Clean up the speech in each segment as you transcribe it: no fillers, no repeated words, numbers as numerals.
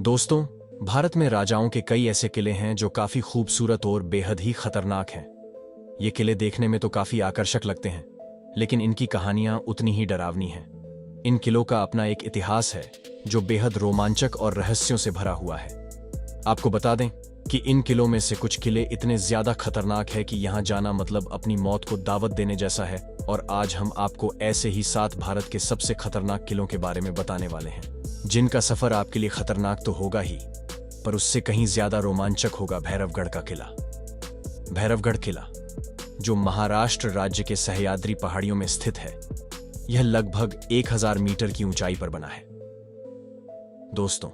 दोस्तों, भारत में राजाओं के कई ऐसे किले हैं जो काफी खूबसूरत और बेहद ही खतरनाक हैं। ये किले देखने में तो काफी आकर्षक लगते हैं, लेकिन इनकी कहानियां उतनी ही डरावनी हैं। इन किलों का अपना एक इतिहास है जो बेहद रोमांचक और रहस्यों से भरा हुआ है। आपको बता दें कि इन किलों में से कुछ किले इतने ज्यादा खतरनाक है कि यहां जाना मतलब अपनी मौत को दावत देने जैसा है। और आज हम आपको ऐसे ही 7 भारत के सबसे खतरनाक किलों के बारे में बताने वाले हैं, जिनका सफर आपके लिए खतरनाक तो होगा ही, पर उससे कहीं ज्यादा रोमांचक होगा भैरवगढ़ का किला। भैरवगढ़ किला, जो महाराष्ट्र राज्य के सह्याद्री पहाड़ियों में स्थित है, यह लगभग 1000 मीटर की ऊंचाई पर बना है। दोस्तों,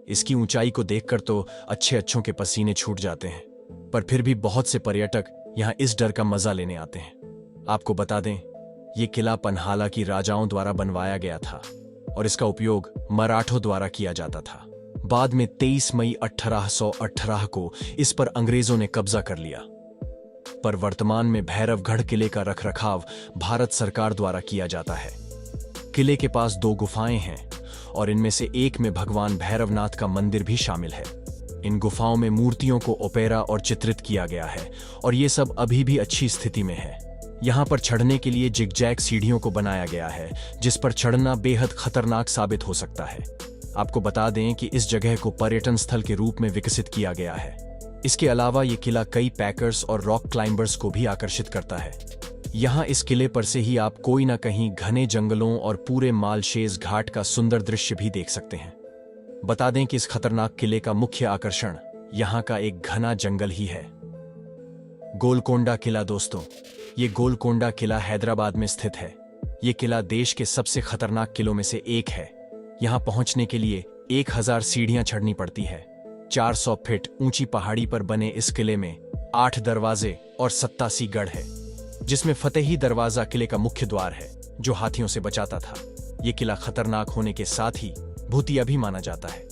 इसकी ऊंचाई को देखकर तो अच्छों के पसीने छूट जाते हैं, पर फिर भी बहुत से पर्यटक यहां इस डर का मजा लेने आते हैं। आपको बता दें, यह किला पन्हाला की राजाओं द्वारा बनवाया गया था और इसका उपयोग मराठों द्वारा किया जाता था। बाद में 23 मई 1818 को इस पर अंग्रेजों ने कब्जा कर लिया, पर वर्तमान में भैरवगढ़ किले का रखरखाव भारत सरकार द्वारा किया जाता है। किले के पास 2 गुफाएं हैं और इनमें से एक में भगवान भैरवनाथ का मंदिर भी शामिल है। इन गुफाओं में मूर्तियों को ओपेरा और चित्रित किया गया है और ये सब अभी भी अच्छी स्थिति में है। यहाँ पर चढ़ने के लिए जिगजैग सीढ़ियों को बनाया गया है, जिस पर चढ़ना बेहद खतरनाक साबित हो सकता है। आपको बता दें कि इस जगह को पर्यटन स्थल के रूप में विकसित किया गया है। इसके अलावा ये किला कई पैकर्स और रॉक क्लाइंबर्स को भी आकर्षित करता है। यहाँ इस किले पर से ही आप कोई ना कहीं घने जंगलों और पूरे मालशेज घाट का सुंदर दृश्य भी देख सकते हैं। बता दें कि इस खतरनाक किले का मुख्य आकर्षण यहाँ का एक घना जंगल ही है। गोलकोंडा किला। दोस्तों, ये गोलकोंडा किला हैदराबाद में स्थित है। ये किला देश के सबसे खतरनाक किलों में से एक है। यहाँ पहुंचने के लिए 1000 सीढ़ियां चढ़नी पड़ती है। 400 फीट ऊंची पहाड़ी पर बने इस किले में 8 दरवाजे और 87 गढ़ है, जिसमें फतेही दरवाजा किले का मुख्य द्वार है, जो हाथियों से बचाता था। ये किला खतरनाक होने के साथ ही भूतिया भी माना जाता है।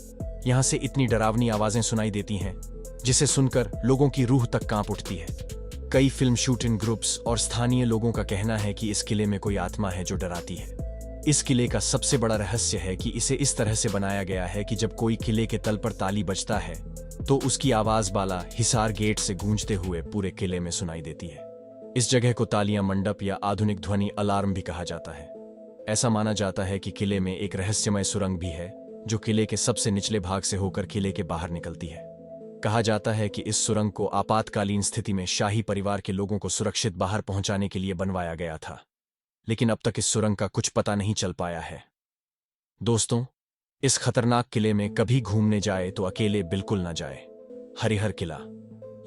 यहाँ से इतनी डरावनी आवाजें सुनाई देती हैं, जिसे सुनकर लोगों की रूह तक कांप उठती है। कई फिल्म शूटिंग ग्रुप्स और स्थानीय लोगों का कहना है कि इस किले में कोई आत्मा है जो डराती है। इस किले का सबसे बड़ा रहस्य है कि इसे इस तरह से बनाया गया है कि जब कोई किले के तल पर ताली बजता है तो उसकी आवाज बाला हिसार गेट से गूंजते हुए पूरे किले में सुनाई देती है। इस जगह को तालियां मंडप या आधुनिक ध्वनि अलार्म भी कहा जाता है। ऐसा माना जाता है कि किले में एक रहस्यमय सुरंग भी है, जो किले के सबसे निचले भाग से होकर किले के बाहर निकलती है। कहा जाता है कि इस सुरंग को आपातकालीन स्थिति में शाही परिवार के लोगों को सुरक्षित बाहर पहुंचाने के लिए बनवाया गया था, लेकिन अब तक इस सुरंग का कुछ पता नहीं चल पाया है। दोस्तों, इस खतरनाक किले में कभी घूमने जाए तो अकेले बिल्कुल न जाए। हरिहर किला।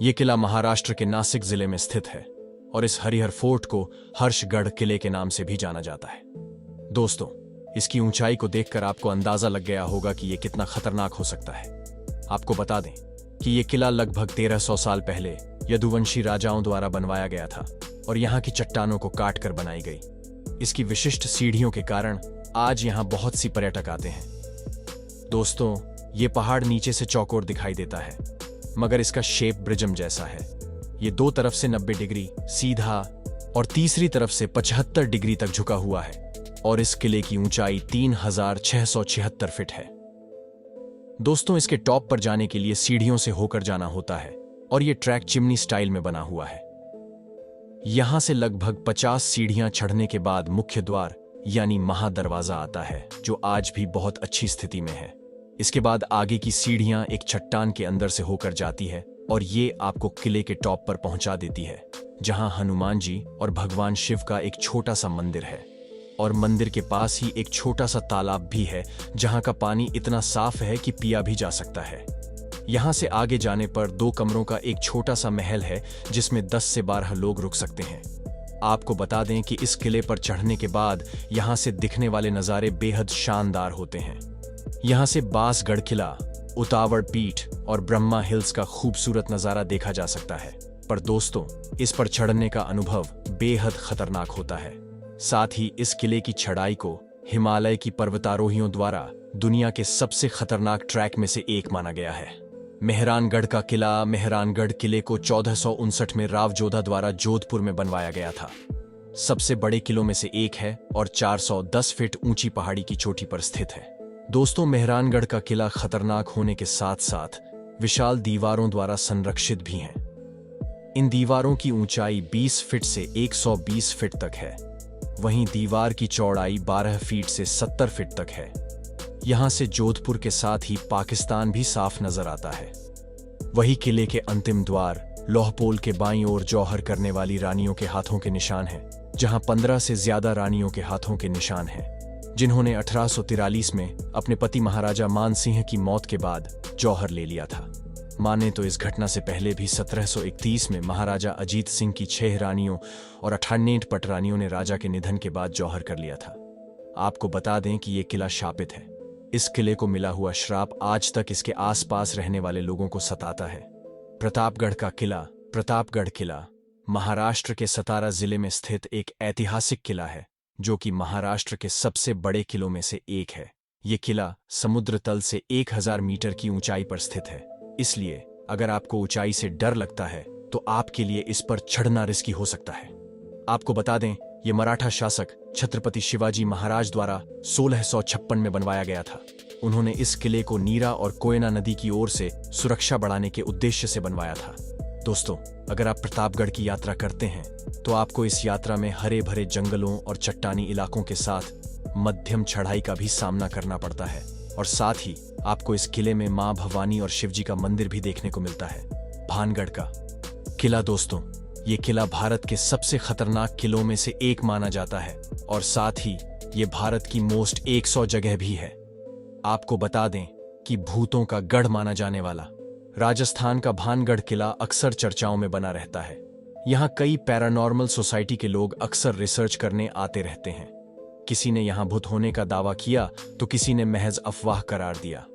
यह किला महाराष्ट्र के नासिक जिले में स्थित है और इस हरिहर फोर्ट को हर्षगढ़ किले के नाम से भी जाना जाता है। दोस्तों, इसकी ऊंचाई को देखकर आपको अंदाजा लग गया होगा कि यह कितना खतरनाक हो सकता है। आपको बता दें कि यह किला लगभग 1300 साल पहले यदुवंशी राजाओं द्वारा बनवाया गया था और यहाँ की चट्टानों को काट कर बनाई गई। इसकी विशिष्ट सीढ़ियों के कारण आज यहाँ बहुत सी पर्यटक आते हैं। दोस्तों, ये पहाड़ नीचे से चौकोर दिखाई देता है, मगर इसका शेप प्रिज्म जैसा है। ये 2 तरफ से 90 डिग्री सीधा और तीसरी तरफ से 75 डिग्री तक झुका हुआ है और इस किले की ऊंचाई 3676 फीट है। दोस्तों, इसके टॉप पर जाने के लिए सीढ़ियों से होकर जाना होता है और यह ट्रैक चिमनी स्टाइल में बना हुआ है। यहां से लगभग 50 सीढ़ियां चढ़ने के बाद मुख्य द्वार यानी महादरवाजा आता है, जो आज भी बहुत अच्छी स्थिति में है। इसके बाद आगे की सीढ़ियां एक चट्टान के अंदर से होकर जाती है और ये आपको किले के टॉप पर पहुंचा देती है, जहां हनुमान जी और भगवान शिव का एक छोटा सा मंदिर है और मंदिर के पास ही एक छोटा सा तालाब भी है, जहां का पानी इतना साफ है कि पिया भी जा सकता है। यहां से आगे जाने पर 2 कमरों का एक छोटा सा महल है, जिसमें 10 से 12 लोग रुक सकते हैं। आपको बता दें कि इस किले पर चढ़ने के बाद यहां से दिखने वाले नज़ारे बेहद शानदार होते हैं। यहां से बांसगढ़ किला, उतावड़ पीठ और ब्रह्मा हिल्स का खूबसूरत नज़ारा देखा जा सकता है। पर दोस्तों, इस पर चढ़ने का अनुभव बेहद खतरनाक होता है। साथ ही इस किले की चढ़ाई को हिमालय की पर्वतारोहियों द्वारा दुनिया के सबसे खतरनाक ट्रैक में से एक माना गया है। मेहरानगढ़ का किला। मेहरानगढ़ किले को 1459 में राव जोधा द्वारा जोधपुर में बनवाया गया था। सबसे बड़े किलों में से एक है और 410 फीट ऊंची पहाड़ी की चोटी पर स्थित है। दोस्तों, मेहरानगढ़ का किला खतरनाक होने के साथ साथ विशाल दीवारों द्वारा संरक्षित भी है। इन दीवारों की ऊंचाई 20 फीट से 120 फीट तक है। वहीं दीवार की चौड़ाई 12 फीट से 70 फीट तक है। यहां से जोधपुर के साथ ही पाकिस्तान भी साफ नजर आता है। वही किले के अंतिम द्वार लौहपोल के बाईं ओर जौहर करने वाली रानियों के हाथों के निशान हैं, जहां 15 से ज्यादा रानियों के हाथों के निशान हैं, जिन्होंने 1843 में अपने पति महाराजा मान सिंह की मौत के बाद जौहर ले लिया था। माने तो इस घटना से पहले भी 1731 में महाराजा अजीत सिंह की 6 रानियों और 98 पटरानियों ने राजा के निधन के बाद जौहर कर लिया था। आपको बता दें कि यह किला शापित है। इस किले को मिला हुआ श्राप आज तक इसके आसपास रहने वाले लोगों को सताता है। प्रतापगढ़ का किला। प्रतापगढ़ किला महाराष्ट्र के सतारा जिले में स्थित एक ऐतिहासिक किला है, जो कि महाराष्ट्र के सबसे बड़े किलों में से एक है। ये किला समुद्र तल से 1000 मीटर की ऊंचाई पर स्थित है। इसलिए अगर आपको ऊंचाई से डर लगता है तो आपके लिए इस पर चढ़ना रिस्की हो सकता है। आपको बता दें, ये मराठा शासक छत्रपति शिवाजी महाराज द्वारा 1656 में बनवाया गया था। उन्होंने इस किले को नीरा और कोयना नदी की ओर से सुरक्षा बढ़ाने के उद्देश्य से बनवाया था। दोस्तों, अगर आप प्रतापगढ़ की यात्रा करते हैं तो आपको इस यात्रा में हरे भरे जंगलों और चट्टानी इलाकों के साथ मध्यम चढ़ाई का भी सामना करना पड़ता है, और साथ ही आपको इस किले में मां भवानी और शिवजी का मंदिर भी देखने को मिलता है। भानगढ़ का किला। दोस्तों, ये किला भारत के सबसे खतरनाक किलों में से एक माना जाता है, और साथ ही ये भारत की मोस्ट 100 जगह भी है। आपको बता दें कि भूतों का गढ़ माना जाने वाला राजस्थान का भानगढ़ किला अक्सर चर्चाओं में बना रहता है। यहाँ कई पैरानॉर्मल सोसाइटी के लोग अक्सर रिसर्च करने आते रहते हैं। किसी ने यहाँ भूत होने का दावा किया तो किसी ने महज अफवाह करार दिया।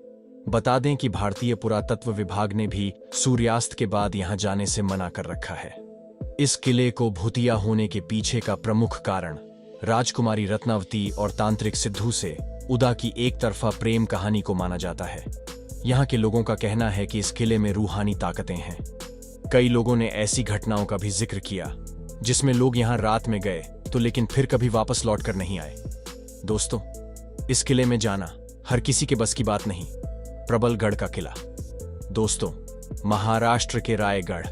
बता दें कि भारतीय पुरातत्व विभाग ने भी सूर्यास्त के बाद यहाँ जाने से मना कर रखा है। इस किले को भूतिया होने के पीछे का प्रमुख कारण राजकुमारी रत्नावती और तांत्रिक सिद्धू से उदा की एक तरफा प्रेम कहानी को माना जाता है। यहाँ के लोगों का कहना है कि इस किले में रूहानी ताकतें हैं। कई लोगों ने ऐसी घटनाओं का भी जिक्र किया जिसमें लोग यहाँ रात में गए तो लेकिन फिर कभी वापस लौट कर नहीं आए। दोस्तों, इस किले में जाना हर किसी के बस की बात नहीं। प्रबलगढ़ का किला। दोस्तों, महाराष्ट्र के रायगढ़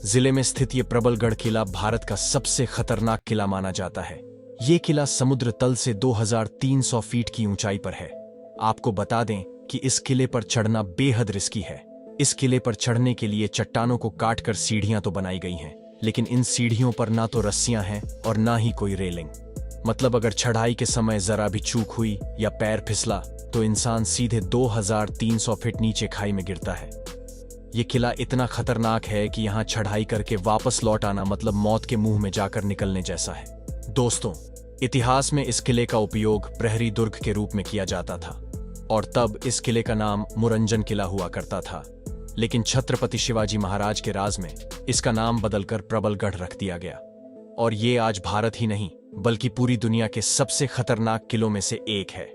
जिले में स्थित ये प्रबलगढ़ किला भारत का सबसे खतरनाक किला माना जाता है। ये किला समुद्र तल से 2300 फीट की ऊंचाई पर है। आपको बता दें कि इस किले पर चढ़ना बेहद रिस्की है। इस किले पर चढ़ने के लिए चट्टानों को काटकर सीढ़ियां तो बनाई गई हैं, लेकिन इन सीढ़ियों पर ना तो रस्सियां हैं और ना ही कोई रेलिंग। मतलब अगर चढ़ाई के समय जरा भी चूक हुई या पैर फिसला तो इंसान सीधे 2300 फीट नीचे खाई में गिरता है। ये किला इतना खतरनाक है कि यहाँ चढ़ाई करके वापस लौट आना मतलब मौत के मुंह में जाकर निकलने जैसा है। दोस्तों, इतिहास में इस किले का उपयोग प्रहरी दुर्ग के रूप में किया जाता था, और तब इस किले का नाम मुरंजन किला हुआ करता था। लेकिन छत्रपति शिवाजी महाराज के राज में इसका नाम बदलकर प्रबलगढ़ रख दिया गया, और ये आज भारत ही नहीं बल्कि पूरी दुनिया के सबसे खतरनाक किलों में से एक है।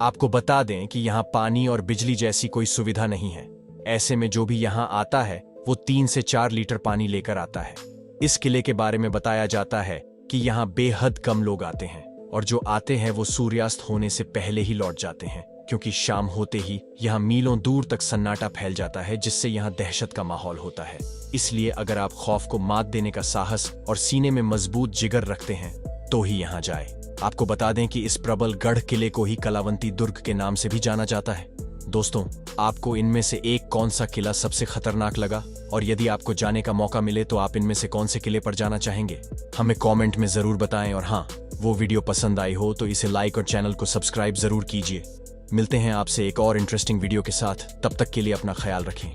आपको बता दें कि यहाँ पानी और बिजली जैसी कोई सुविधा नहीं है। ऐसे में जो भी यहाँ आता है वो 3 से 4 लीटर पानी लेकर आता है। इस किले के बारे में बताया जाता है कि यहाँ बेहद कम लोग आते हैं, और जो आते हैं वो सूर्यास्त होने से पहले ही लौट जाते हैं, क्योंकि शाम होते ही यहाँ मीलों दूर तक सन्नाटा फैल जाता है, जिससे यहाँ दहशत का माहौल होता है। इसलिए अगर आप खौफ को मात देने का साहस और सीने में मजबूत जिगर रखते हैं तो ही यहाँ जाए। आपको बता दें कि इस प्रबलगढ़ किले को ही कलावंती दुर्ग के नाम से भी जाना जाता है। दोस्तों, आपको इनमें से एक कौन सा किला सबसे खतरनाक लगा, और यदि आपको जाने का मौका मिले तो आप इनमें से कौन से किले पर जाना चाहेंगे, हमें कमेंट में जरूर बताएं। और हाँ, वो वीडियो पसंद आई हो तो इसे लाइक और चैनल को सब्सक्राइब जरूर कीजिए। मिलते हैं आपसे एक और इंटरेस्टिंग वीडियो के साथ। तब तक के लिए अपना ख्याल रखें।